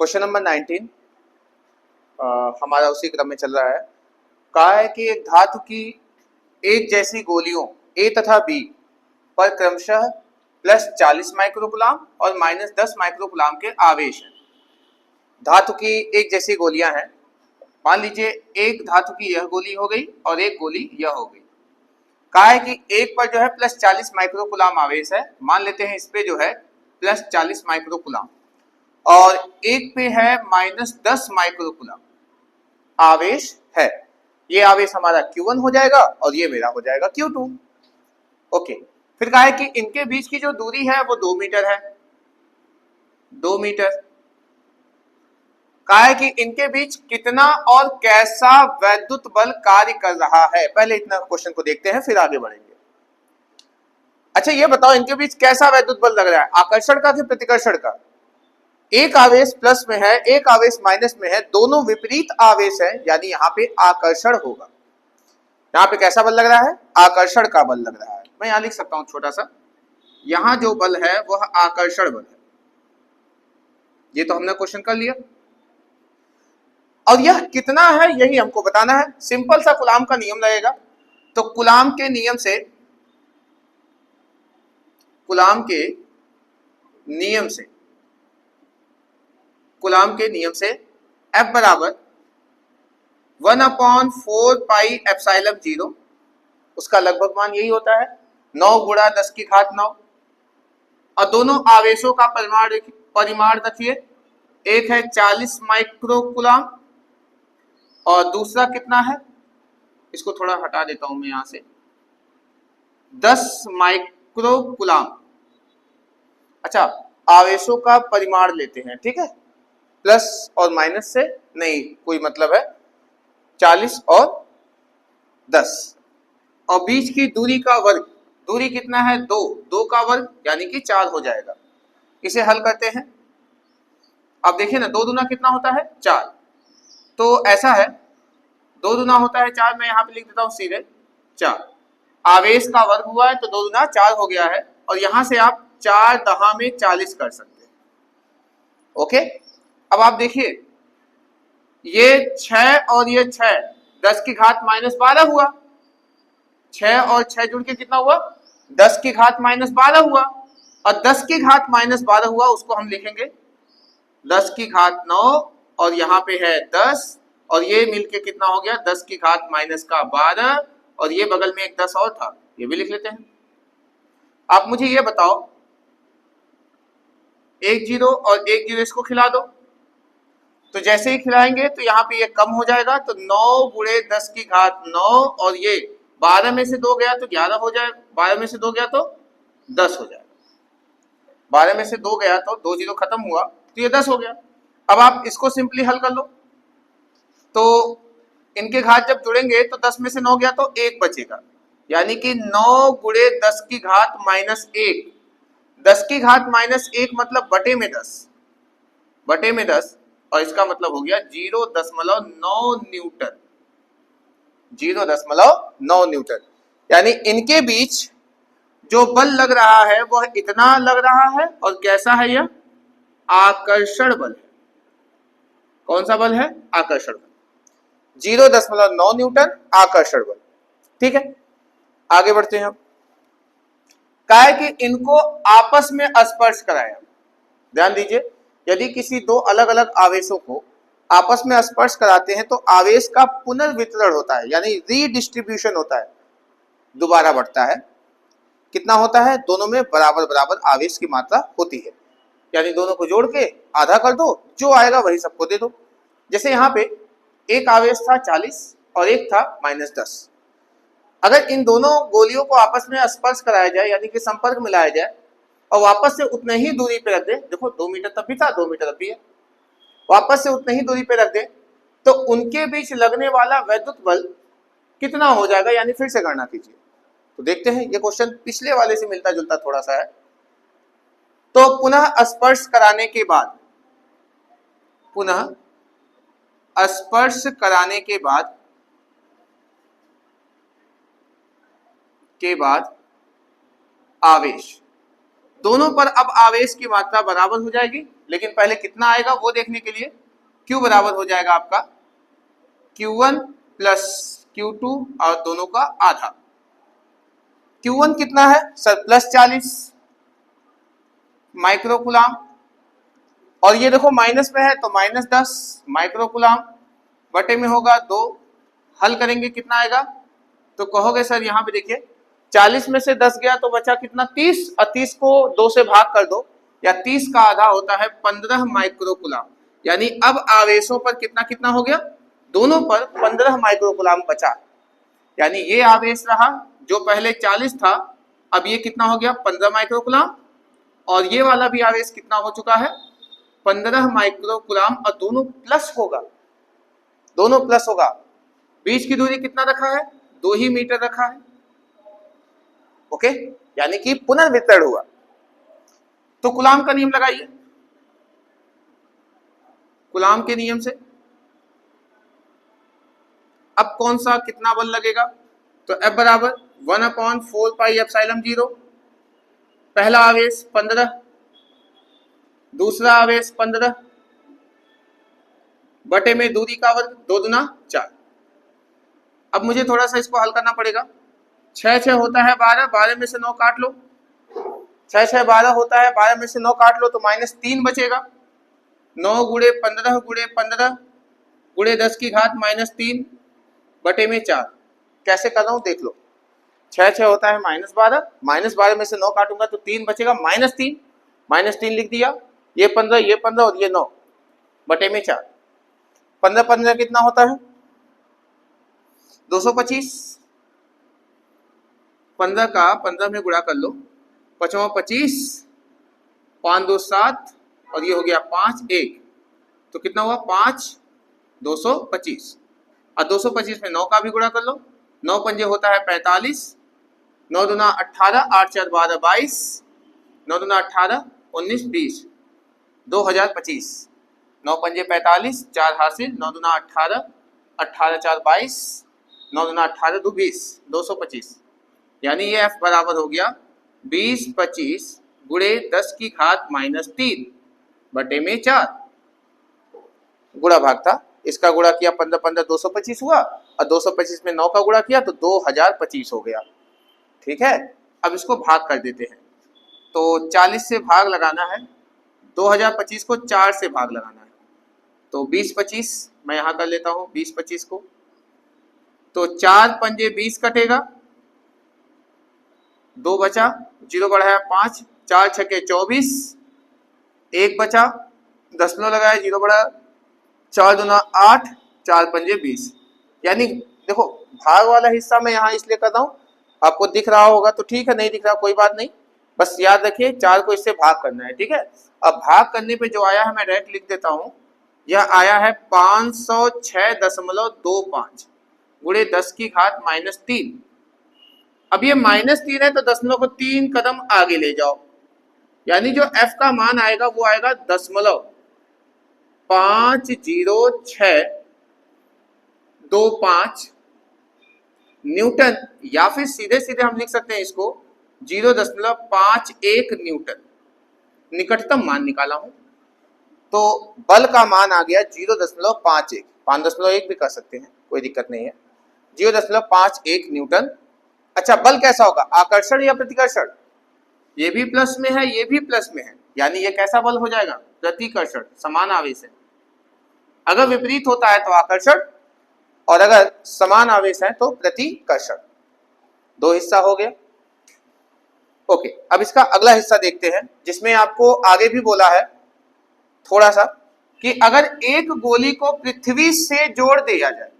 Question number 19 हमारा उसी क्रम में चल रहा है। कहा है कि एक धातु की एक जैसी गोलियों ए तथा बी पर क्रमशः +40 माइक्रोकुलाम और -10 माइक्रोकुलाम के आवेश हैं। धातु की एक जैसी गोलियां हैं। मान लीजिए एक धातु की यह गोली हो गई और एक गोली यह हो गई। कहा है कि एक पर जो है +40 माइक्रोकुलाम आवेश है, मान लेते हैं इस पे जो है +40 माइक्रोकुलाम, और एक पे है -10 माइक्रोकुलाम आवेश है। ये आवेश हमारा Q1 हो जाएगा और ये मेरा हो जाएगा Q2। ओके, फिर कहा है कि इनके बीच की जो दूरी है वो 2 मीटर है, 2 मीटर। कहा है कि इनके बीच कितना और कैसा वैद्युत बल कार्य कर रहा है। पहले इतना क्वेश्चन को देखते हैं फिर आगे बढ़ेंगे। अच्छा ये बताओ इनके बीच कैसा वैद्युत बल लग रहा है, आकर्षण का कि प्रतिकर्षण का? एक आवेश प्लस में है, एक आवेश माइनस में है, दोनों विपरीत आवेश है, यानी यहाँ पे आकर्षण होगा। यहाँ पे कैसा बल लग रहा है? आकर्षण का बल लग रहा है। मैं यहाँ लिख सकता हूं छोटा सा, यहाँ जो बल है वह आकर्षण बल है। ये तो हमने क्वेश्चन कर लिया। और यह कितना है यही हमको बताना है। सिंपल सा कूलाम का नियम लगेगा। तो कूलाम के नियम से F बराबर 1/4 पाई एप्सिलॉन 0, उसका लगभग मान यही होता है 9 × 10⁹ और दोनों आवेशों का परिमाण रखिए, एक है 40 माइक्रोकुलाम और दूसरा कितना है, इसको थोड़ा हटा देता हूं मैं यहां से, 10 माइक्रोकुलाम। अच्छा, आवेशों का परिमाण लेते हैं, ठीक है, प्लस और माइनस से नहीं कोई मतलब है, 40 और 10, और बीच की दूरी का वर्ग, दूरी कितना है 2, 2 का वर्ग यानी कि 4 हो जाएगा। इसे हल करते हैं। अब देखिए ना, 2 दूना कितना होता है 4, तो ऐसा है 2 दूना होता है 4, मैं यहाँ पे लिख देता हूँ सीधे 4, आवेश का वर्ग हुआ है तो 2 दूना 4 हो गया है, और यहां से आप 4 दहा में 40 कर सकते हैं। ओके, अब आप देखिए ये 6 और ये 6, 10⁻−12 हुआ, 6 और 6 जुड़ के कितना हुआ, 10⁻−12 हुआ, और 10⁻−12 हुआ उसको हम लिखेंगे 10⁻9, और यहाँ पे है 10, और ये मिलके कितना हो गया 10⁻−12, और ये बगल में एक 10 और था, ये भी लिख लेते हैं। आप मुझे ये बताओ, 1 0 और 1 0 इसको खिला दो, तो जैसे ही खिलाएंगे तो यहाँ पे ये कम हो जाएगा, तो 9 × 10⁹ और ये 12 में से 2 गया तो 11 हो जाएगा, 12 में से 2 गया तो 10 हो जाएगा, 12 में से 2 गया तो 2 0 खत्म हुआ तो ये 10 हो गया। अब आप इसको सिंपली हल कर लो, तो इनके घात जब जुड़ेंगे तो 10 में से 9 गया तो 1 बचेगा, यानी कि 9 × 10⁻−1, 10⁻−1 मतलब बटे में 10, बटे में 10, और इसका मतलब हो गया 0.9 न्यूटन, 0.9 न्यूटन। यानी इनके बीच जो बल लग रहा है वह इतना लग रहा है, और कैसा है यह? आकर्षण बल है। कौन सा बल है? आकर्षण बल, 0.9 न्यूटन आकर्षण बल। ठीक है, आगे बढ़ते हैं। कहा है कि इनको आपस में स्पर्श कराया। ध्यान दीजिए, यदि किसी दो अलग अलग आवेशों को आपस में स्पर्श कराते हैं तो आवेश का पुनर्वितरण होता है, यानी रीडिस्ट्रीब्यूशन होता है, दोबारा बढ़ता है। कितना होता है? दोनों में बराबर बराबर आवेश की मात्रा होती है, यानी दोनों को जोड़ के आधा कर दो, जो आएगा वही सबको दे दो। जैसे यहाँ पे एक आवेश था 40 और एक था -10। अगर इन दोनों गोलियों को आपस में स्पर्श कराया जाए, यानी कि संपर्क मिलाया जाए, और वापस से उतने ही दूरी पे रख दे, देखो 2 मीटर तब भी था, 2 मीटर अब भी है, वापस से उतने ही दूरी पे रख दे, तो उनके बीच लगने वाला वैद्युत बल कितना हो जाएगा, यानी फिर से गणना कीजिए। तो देखते हैं, ये क्वेश्चन पिछले वाले से मिलता जुलता थोड़ा सा है। तो पुनः स्पर्श कराने के बाद, पुनः स्पर्श कराने के बाद आवेश, दोनों पर अब आवेश की मात्रा बराबर हो जाएगी, लेकिन पहले कितना आएगा वो देखने के लिए Q बराबर हो जाएगा आपका Q1 प्लस Q2 और दोनों का आधा। Q1 कितना है सर? प्लस 40 माइक्रोकुलाम, और ये देखो माइनस में है तो माइनस 10 माइक्रोकुलाम, बटे में होगा 2। हल करेंगे कितना आएगा? तो कहोगे सर यहाँ पे देखिए 40 में से 10 गया तो बचा कितना? 30, और 30 को 2 से भाग कर दो, या 30 का आधा होता है 15 माइक्रोकुलाम। यानी अब आवेशों पर कितना कितना हो गया? दोनों पर 15 माइक्रोकुलाम बचा। यानी ये आवेश रहा जो पहले 40 था, अब ये कितना हो गया? 15 माइक्रोकुलाम, और ये वाला भी आवेश कितना हो चुका है? 15 माइक्रोकुलाम, और दोनों प्लस होगा, दोनों प्लस होगा। बीच की दूरी कितना रखा है? 2 ही मीटर रखा है। ओके, यानी कि पुनर्वितरण हुआ। तो कूलाम का नियम लगाइए। कूलाम के नियम से अब कौन सा कितना बल लगेगा? तो F बराबर 1/4 पाई एप्सिलॉन 0। पहला आवेश 15, दूसरा आवेश 15, बटे में दूरी का वर्ग 2 दूना 4। अब मुझे थोड़ा सा इसको हल करना पड़ेगा। 6 6 होता है 12, 12 में से 9 काट लो। 6 6 12 होता है, 12 में से 9 काट लो तो -3 बचेगा। 9 गुणे 15 गुणे 15 गुणे 10 की घात -3 बटे में 4। कैसे कर रहा हूं देख लो। 6 6 होता है -12, -12 में से 9 काटूंगा तो 3 बचेगा, -3, -3 लिख दिया। ये 15 और ये 9 बटे में 4। 15 15 कितना होता है? 225। 15 का 15 में गुणा कर लो, 5 25, 5 2 7, और ये हो गया 5 1, तो कितना हुआ? 5 225, और 225 में 9 का भी गुणा कर लो। 9 पंजे होता है 45, 9 दूना 18, 8 4 12 22, 9 दूना 18 19 20, 2025। 9 पंजे 45, 4 हासिल, 9 दूना 18, 18 4 22, 9 दूना 18 2 20, 225। यानी ये F बराबर हो गया 20 25 गुणे 10 की घात -3 बटे में 4। गुणा भाग था, इसका गुणा किया 15 15 225 हुआ, और 225 में 9 का गुणा किया तो 2025 हो गया। ठीक है, अब इसको भाग कर देते हैं। तो 40 से भाग लगाना है, 2025 को 4 से भाग लगाना है, तो 20 25 मैं यहाँ कर लेता हूँ 20 25 को। तो 4 पंजे 20 कटेगा, 2 बचा, 0 बढ़ाया 5, 4 छके 24, 1 बचा, 10 लगाया, 0 बढ़ाया, 4 दूना 8, 4 पंजे 20। यानी देखो भाग वाला हिस्सा मैं यहाँ इसलिए कर रहा हूँ, आपको दिख रहा होगा तो ठीक है, नहीं दिख रहा कोई बात नहीं, बस याद रखिए 4 को इससे भाग करना है। ठीक है, अब भाग करने पे जो आया है मैं डायरेक्ट लिख देता हूँ। यह आया है 506.25 गुणे 10 की घात -3। अब ये -3 है तो दशमलव को 3 कदम आगे ले जाओ, यानी जो F का मान आएगा वो आएगा 0.50625 न्यूटन, या फिर सीधे सीधे हम लिख सकते हैं इसको 0.51 न्यूटन। निकटतम मान निकाला हूं तो बल का मान आ गया 0.51, 5.1 भी कर सकते हैं, कोई दिक्कत नहीं है, 0.51 न्यूटन। अच्छा, बल कैसा होगा? आकर्षण या प्रतिकर्षण? ये भी प्लस में है, ये भी प्लस में है, यानी ये कैसा बल हो जाएगा? प्रतिकर्षण, समान आवेश है। अगर विपरीत होता है तो आकर्षण, और अगर समान आवेश है तो प्रतिकर्षण। 2 हिस्सा हो गया। ओके, अब इसका अगला हिस्सा देखते हैं, जिसमें आपको आगे भी बोला है थोड़ा सा कि अगर एक गोली को पृथ्वी से जोड़ दिया जाए।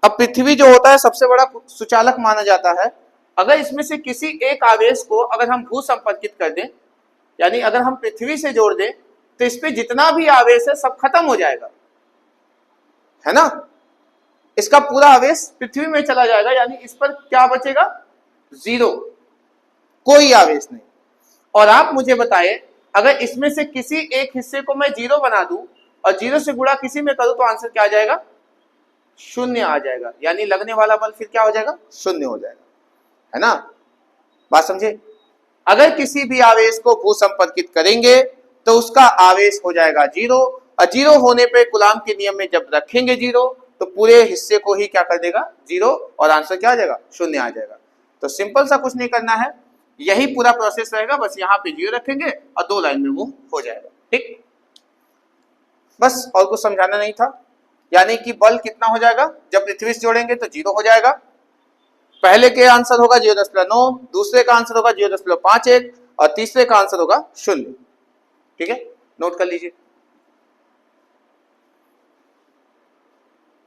अब पृथ्वी जो होता है सबसे बड़ा सुचालक माना जाता है। अगर इसमें से किसी एक आवेश को अगर हम भू संपर्कित कर दें, यानी अगर हम पृथ्वी से जोड़ दें, तो इस पे जितना भी आवेश है सब खत्म हो जाएगा, है ना? इसका पूरा आवेश पृथ्वी में चला जाएगा, यानी इस पर क्या बचेगा? 0, कोई आवेश नहीं। और आप मुझे बताएं, अगर इसमें से किसी एक हिस्से को मैं 0 बना दूं और 0 से गुणा किसी में करूं तो आंसर क्या आ जाएगा? 0 आ जाएगा। यानी लगने वाला बल फिर क्या हो जाएगा? 0 हो जाएगा, है ना? बात समझे? अगर किसी भी आवेश को भूसंपर्कित करेंगे तो उसका आवेश हो जाएगा जीरो, और जीरो होने पे कूलाम के नियम में जब रखेंगे जीरो तो पूरे हिस्से को ही क्या कर देगा जीरो, और आंसर क्या आ जाएगा शून्य आ जाएगा। तो सिंपल सा कुछ नहीं करना है, यही पूरा प्रोसेस रहेगा, बस यहाँ पे जीरो रखेंगे और दो लाइन में मूव हो जाएगा। ठीक, बस और कुछ समझाना नहीं था। यानी कि बल कितना हो जाएगा, जब पृथ्वी से जोड़ेंगे तो जीरो हो जाएगा, पहले के आंसर होगा 0.9, दूसरे का आंसर होगा 0.51 और तीसरे का आंसर होगा 0। ठीक है, नोट कर लीजिए।